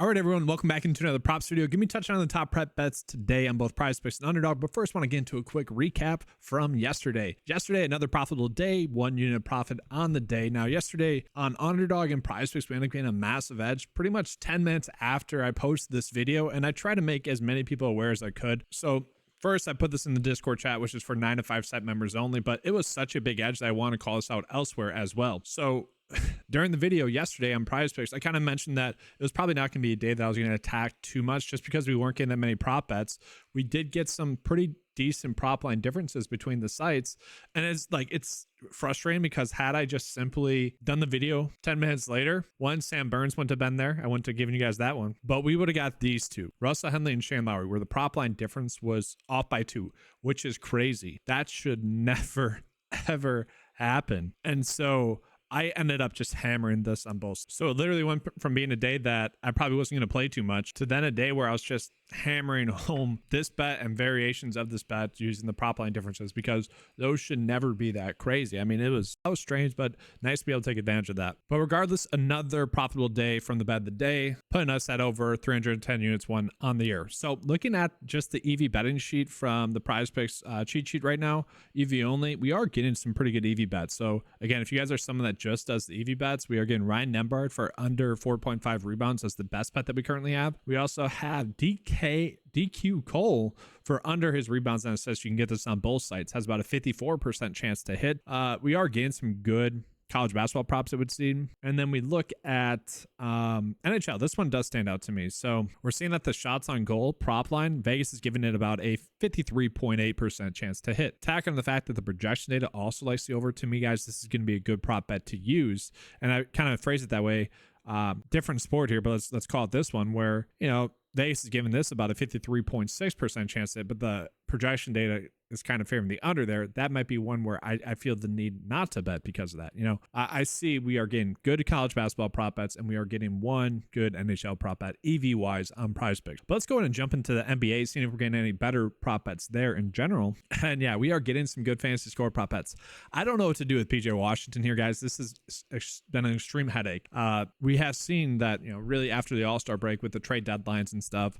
All right, everyone, welcome back into another props video. Give me a touch on the top prep bets today on both PrizePicks and Underdog. But first, I want to get into a quick recap from yesterday. Yesterday, another profitable day, 1 unit profit on the day. Now, yesterday on Underdog and PrizePicks, we ended up getting a massive edge pretty much 10 minutes after I posted this video. And I tried to make as many people aware as I could. So first, I put this in the Discord chat, which is for 9 to 5 set members only. But it was such a big edge that I want to call this out elsewhere as well. So during the video yesterday on PrizePicks, I kind of mentioned that it was probably not going to be a day that I was going to attack too much just because we weren't getting that many prop bets. We did get some pretty decent prop line differences between the sites. And it's frustrating because had I just simply done the video 10 minutes later, one, Sam Burns wouldn't have been there. I wouldn't have given you guys that one. But we would have got these two, Russell Henley and Shane Lowry, where the prop line difference was off by 2, which is crazy. That should never, ever happen. And so I ended up just hammering this on both. So it literally went from being a day that I probably wasn't going to play too much to then a day where I was just hammering home this bet and variations of this bet using the prop line differences, because those should never be that crazy. I mean, that was strange, but nice to be able to take advantage of that. But regardless, another profitable day from the bet of the day, putting us at over 310 units won on the year. So looking at just the EV betting sheet from the PrizePicks cheat sheet right now, EV only, we are getting some pretty good EV bets. So again, if you guys are someone that just does the EV bets, we are getting Ryan Nembhard for under 4.5 rebounds as the best bet that we currently have. We also have DQ Cole for under his rebounds and assists. You can get this on both sites. Has about a 54% chance to hit. We are getting some good college basketball props, it would seem. And then we look at NHL. This one does stand out to me. So we're seeing that the shots on goal prop line, Vegas is giving it about a 53.8% chance to hit. Tack on the fact that the projection data also likes the over, to me, guys, this is going to be a good prop bet to use. And I kind of phrase it that way. Different sport here, but let's call it this one, where, you know, Vegas is giving this about a 53.6% chance to hit, but the projection data is kind of favoring the under there. That might be one where I feel the need not to bet because of that. You know, I see we are getting good college basketball prop bets, and we are getting one good NHL prop bet EV wise on PrizePicks. But let's go ahead and jump into the NBA, seeing if we're getting any better prop bets there in general. And yeah, we are getting some good fantasy score prop bets. I don't know what to do with PJ Washington here, guys. This has been an extreme headache. We have seen that, you know, really after the All-Star break with the trade deadlines and stuff,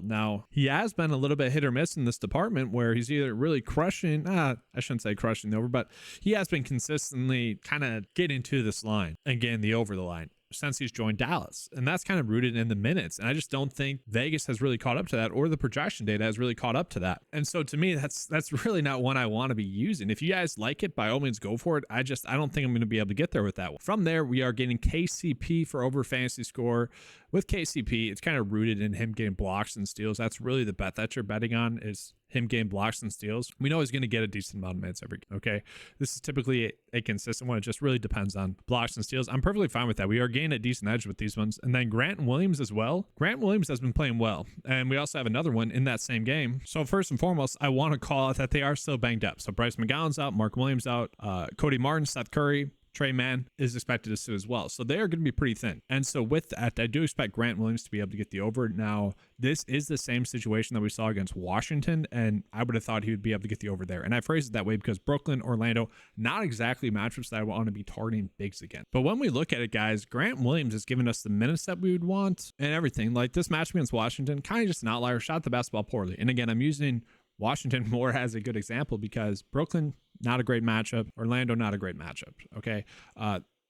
now, he has been a little bit hit or miss in this department, where he's either really crushing, I shouldn't say crushing the over, but he has been consistently kind of getting to this line, again, the over the line, since he's joined Dallas. And that's kind of rooted in the minutes. And I just don't think Vegas has really caught up to that, or the projection data has really caught up to that. And so to me, that's really not one I want to be using. If you guys like it, by all means, go for it. I don't think I'm going to be able to get there with that one. From there, we are getting KCP for over fantasy score. With KCP, it's kind of rooted in him getting blocks and steals. That's really the bet that you're betting on, is him getting blocks and steals. We know he's going to get a decent amount of minutes every game, okay? This is typically a consistent one. It just really depends on blocks and steals. I'm perfectly fine with that. We are gaining a decent edge with these ones. And then Grant Williams as well. Grant Williams has been playing well. And we also have another one in that same game. So first and foremost, I want to call out that they are still banged up. So Bryce McGowan's out, Mark Williams out, Cody Martin, Seth Curry, Trey Mann is expected to sit as well. So they are going to be pretty thin. And so with that, I do expect Grant Williams to be able to get the over. Now, this is the same situation that we saw against Washington, and I would have thought he would be able to get the over there. And I phrase it that way because Brooklyn, Orlando, not exactly matchups that I want to be targeting bigs again. But when we look at it, guys, Grant Williams has given us the minutes that we would want and everything. Like this match against Washington, kind of just an outlier, shot the basketball poorly. And again, I'm using Washington more as a good example because Brooklyn, not a great matchup. Orlando, not a great matchup. Okay.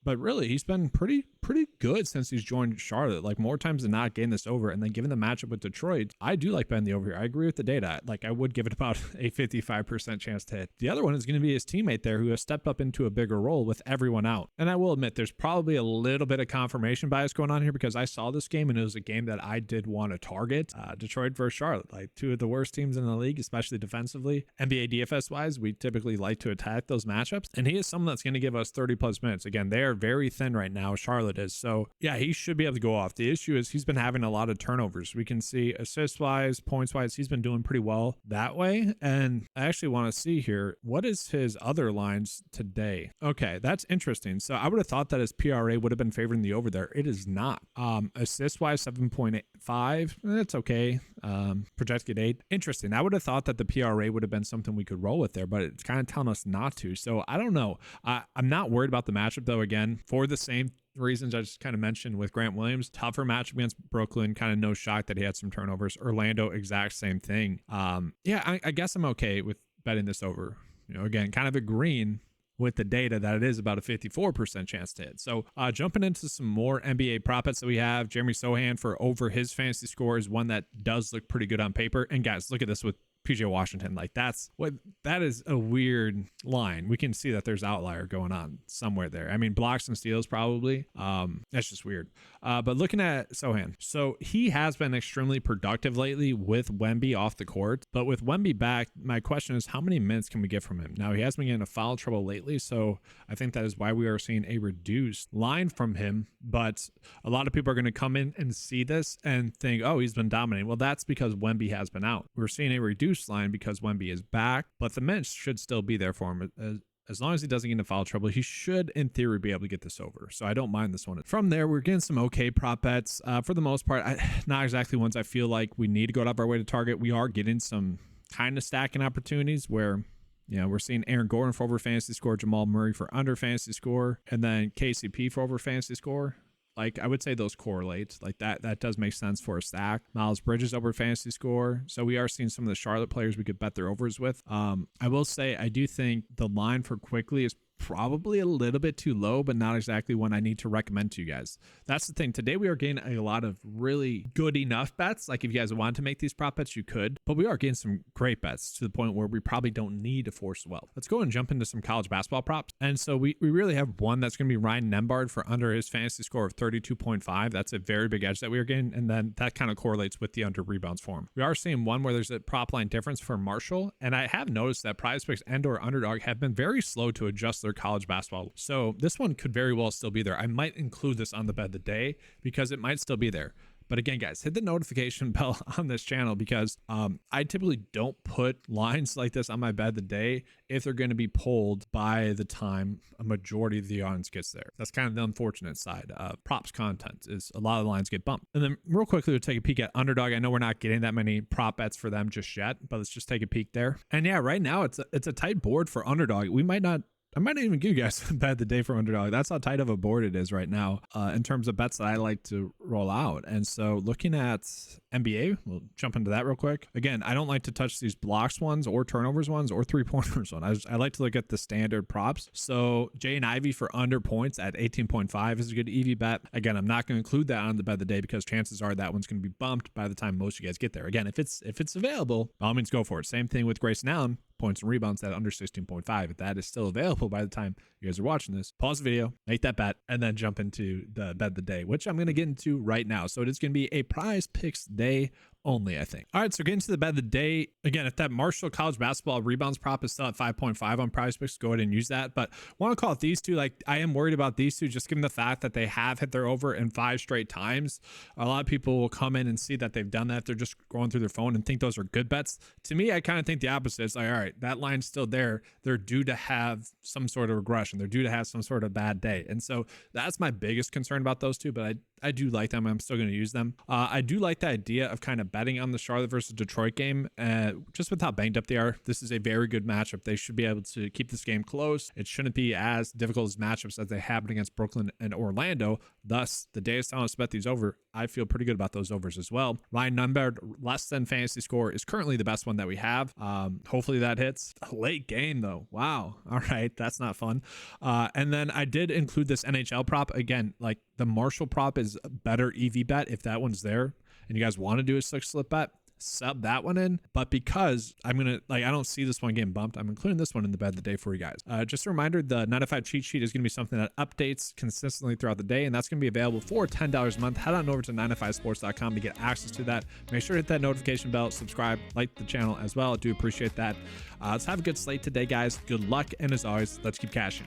But really, he's been pretty good since he's joined Charlotte. Like more times than not, getting this over. And then given the matchup with Detroit, I do like betting the over here. I agree with the data. Like I would give it about a 55% chance to hit. The other one is going to be his teammate there, who has stepped up into a bigger role with everyone out. And I will admit, there's probably a little bit of confirmation bias going on here because I saw this game and it was a game that I did want to target. Detroit versus Charlotte, like two of the worst teams in the league, especially defensively. NBA DFS wise, we typically like to attack those matchups. And he is someone that's going to give us 30 plus minutes. Again, they are very thin right now, Charlotte is. So yeah, he should be able to go off. The issue is he's been having a lot of turnovers. We can see assist wise, points wise, he's been doing pretty well that way. And I actually want to see here, what is his other lines today? Okay, that's interesting. So I would have thought that his PRA would have been favoring the over there. It is not. Assist wise, 7.5 5. It's okay. Projected 8. Interesting. I would have thought that the PRA would have been something we could roll with there, but it's kind of telling us not to. So I don't know. I'm not worried about the matchup though, again, for the same reasons I just kind of mentioned with Grant Williams. Tougher matchup against Brooklyn, kind of no shock that he had some turnovers. Orlando, exact same thing. Yeah, I guess I'm okay with betting this over. Again, kind of agreeing with the data that it is about a 54% chance to hit. So jumping into some more NBA prop bets that we have, Jeremy Sohan for over his fantasy score is one that does look pretty good on paper. And guys, look at this with PJ Washington. Like that is a weird line. We can see that there's outlier going on somewhere there. I mean, blocks and steals probably. That's just weird. But looking at Sohan, so he has been extremely productive lately with Wemby off the court. But with Wemby back, my question is how many minutes can we get from him? Now he has been getting a foul trouble lately, so I think that is why we are seeing a reduced line from him. But a lot of people are going to come in and see this and think, oh, he's been dominating. Well, that's because Wemby has been out. We're seeing a reduced line because Wemby is back, but the minutes should still be there for him. As long as he doesn't get into foul trouble, he should, in theory, be able to get this over. So I don't mind this one. From there, we're getting some okay prop bets. For the most part, not exactly ones I feel like we need to go out of our way to target. We are getting some kind of stacking opportunities where we're seeing Aaron Gordon for over fantasy score, Jamal Murray for under fantasy score, and then KCP for over fantasy score. Like, I would say those correlate. Like, that does make sense for a stack. Miles Bridges over fantasy score. So we are seeing some of the Charlotte players we could bet their overs with. I will say I do think the line for Quickly is probably a little bit too low, but not exactly one I need to recommend to you guys. That's the thing. Today we are getting a lot of really good enough bets. Like if you guys want to make these prop bets, you could, but we are getting some great bets to the point where we probably don't need to force well. Let's go and jump into some college basketball props. And so we really have one that's going to be Ryan Nembhard for under his fantasy score of 32.5. That's a very big edge that we are getting. And then that kind of correlates with the under rebounds for him. We are seeing one where there's a prop line difference for Marshall. And I have noticed that PrizePicks and or Underdog have been very slow to adjust their college basketball. So this one could very well still be there. I might include this on the bet of the day because it might still be there. But again, guys, hit the notification bell on this channel because I typically don't put lines like this on my bet of the day if they're going to be pulled by the time a majority of the audience gets there. That's kind of the unfortunate side of props content is a lot of the lines get bumped. And then real quickly, we'll take a peek at Underdog. I know we're not getting that many prop bets for them just yet, but let's just take a peek there. And yeah, right now it's a tight board for Underdog. I might not even give you guys a bet of the day for Underdog. That's how tight of a board it is right now in terms of bets that I like to roll out. And so looking at NBA, we'll jump into that real quick. Again, I don't like to touch these blocks ones or turnovers ones or three-pointers ones. I like to look at the standard props. So Jaden Ivey for under points at 18.5 is a good EV bet. Again, I'm not going to include that on the bet of the day because chances are that one's going to be bumped by the time most of you guys get there. Again, if it's available, by all means go for it. Same thing with Grayson Allen. Points and rebounds at under 16.5. If that is still available by the time you guys are watching this, pause the video, make that bet, and then jump into the bet of the day, which I'm going to get into right now. So it is going to be a PrizePicks day only, I think. All right, so getting to the bet of the day. Again, if that Marshall college basketball rebounds prop is still at 5.5 on PrizePicks, go ahead and use that. But want to call it these two. Like, I am worried about these two, just given the fact that they have hit their over in 5 straight times. A lot of people will come in and see that they've done that. They're just going through their phone and think those are good bets. To me, I kind of think the opposite. It's like, all right, that line's still there. They're due to have some sort of regression. They're due to have some sort of bad day. And so that's my biggest concern about those two, but I do like them. I'm still going to use them. I do like the idea of kind of betting on the Charlotte versus Detroit game. Just with how banged up they are, this is a very good matchup. They should be able to keep this game close. It shouldn't be as difficult as matchups as they happen against Brooklyn and Orlando. Thus, the day is telling us to bet these over. I feel pretty good about those overs as well. Ryan Nembhard, less than fantasy score, is currently the best one that we have. Hopefully that hits. A late game though. Wow. All right. That's not fun. And then I did include this NHL prop. Again, like the Marshall prop is a better EV bet if that one's there and you guys want to do a 6 slip bet, sub that one in. But because I don't see this one getting bumped, I'm including this one in the bet of the day for you guys. Just a reminder, the 9to5 cheat sheet is going to be something that updates consistently throughout the day, and that's going to be available for $10 a month. Head on over to 9to5sports.com to get access to that. Make sure to hit that notification bell, subscribe, like the channel as well. I do appreciate that. Let's have a good slate today, guys. Good luck, and as always, let's keep cashing.